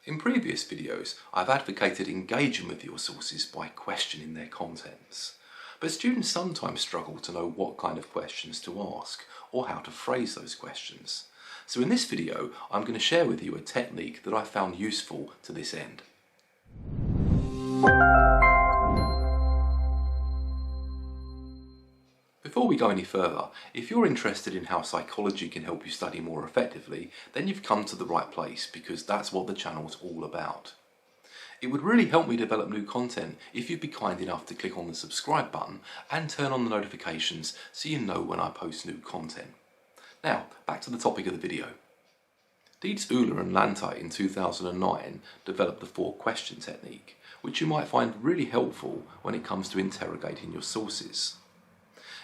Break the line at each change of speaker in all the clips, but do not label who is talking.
In previous videos, I've advocated engaging with your sources by questioning their contents. But students sometimes struggle to know what kind of questions to ask or how to phrase those questions. So in this video, I'm going to share with you a technique that I found useful to this end. Before we go any further, if you're interested in how psychology can help you study more effectively, then you've come to the right place because that's what the channel's all about. It would really help me develop new content if you'd be kind enough to click on the subscribe button and turn on the notifications so you know when I post new content. Now, back to the topic of the video. Dietz-Uhler and Lanter in 2009 developed the 4-question technique, which you might find really helpful when it comes to interrogating your sources.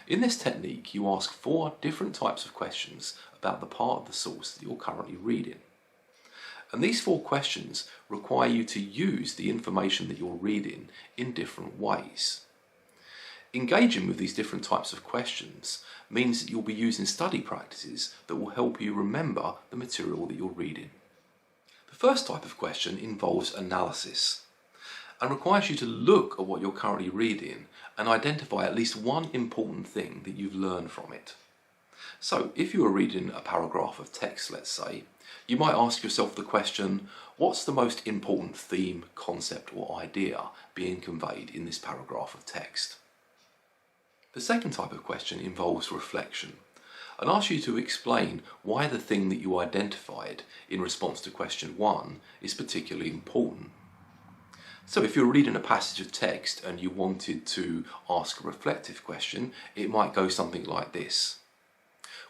In this technique, you ask 4 different types of questions about the part of the source that you're currently reading. And these 4 questions require you to use the information that you're reading in different ways. Engaging with these different types of questions means that you'll be using study practices that will help you remember the material that you're reading. The first type of question involves analysis and requires you to look at what you're currently reading and identify at least one important thing that you've learned from it. So, if you are reading a paragraph of text, let's say, you might ask yourself the question, what's the most important theme, concept or idea being conveyed in this paragraph of text? The second type of question involves reflection and asks you to explain why the thing that you identified in response to question 1 is particularly important. So if you're reading a passage of text and you wanted to ask a reflective question, it might go something like this.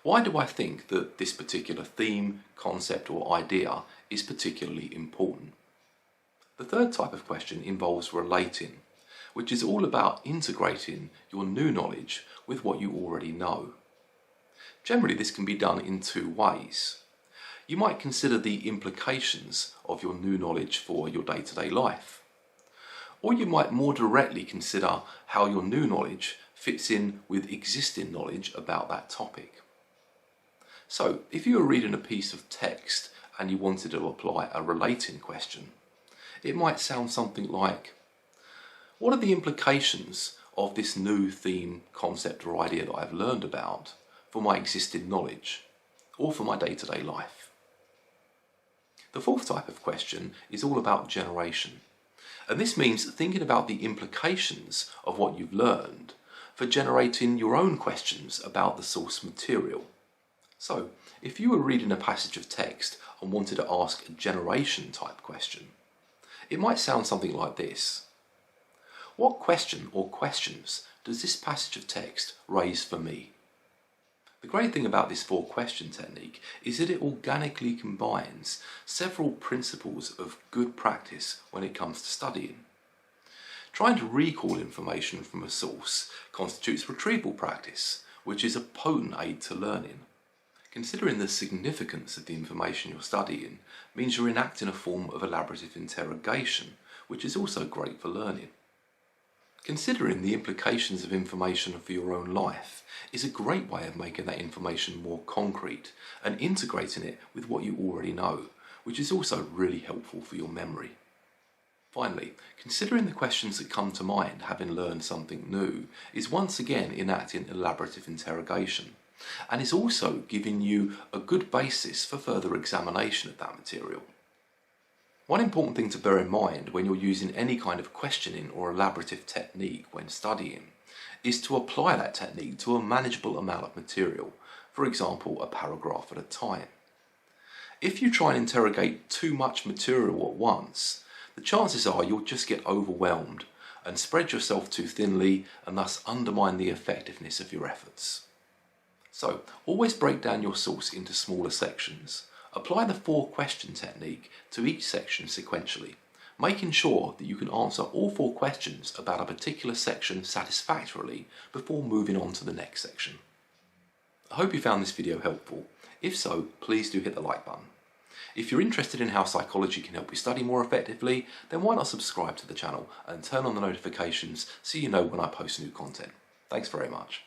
Why do I think that this particular theme, concept or idea is particularly important? The third type of question involves relating, which is all about integrating your new knowledge with what you already know. Generally, this can be done in 2 ways. You might consider the implications of your new knowledge for your day-to-day life. Or you might more directly consider how your new knowledge fits in with existing knowledge about that topic. So, if you were reading a piece of text and you wanted to apply a relating question, it might sound something like, what are the implications of this new theme, concept or idea that I've learned about for my existing knowledge or for my day-to-day life? The fourth type of question is all about generation. And this means thinking about the implications of what you've learned for generating your own questions about the source material. So, if you were reading a passage of text and wanted to ask a generation type question, it might sound something like this. What question or questions does this passage of text raise for me? The great thing about this 4-question technique is that it organically combines several principles of good practice when it comes to studying. Trying to recall information from a source constitutes retrieval practice, which is a potent aid to learning. Considering the significance of the information you're studying means you're enacting a form of elaborative interrogation, which is also great for learning. Considering the implications of information for your own life is a great way of making that information more concrete and integrating it with what you already know, which is also really helpful for your memory. Finally, considering the questions that come to mind having learned something new is once again enacting elaborative interrogation and is also giving you a good basis for further examination of that material. One important thing to bear in mind when you're using any kind of questioning or elaborative technique when studying is to apply that technique to a manageable amount of material, for example a paragraph at a time. If you try and interrogate too much material at once, the chances are you'll just get overwhelmed and spread yourself too thinly and thus undermine the effectiveness of your efforts. So always break down your source into smaller sections. Apply the 4-question technique to each section sequentially, making sure that you can answer all 4 questions about a particular section satisfactorily before moving on to the next section. I hope you found this video helpful. If so, please do hit the like button. If you're interested in how psychology can help you study more effectively, then why not subscribe to the channel and turn on the notifications so you know when I post new content. Thanks very much.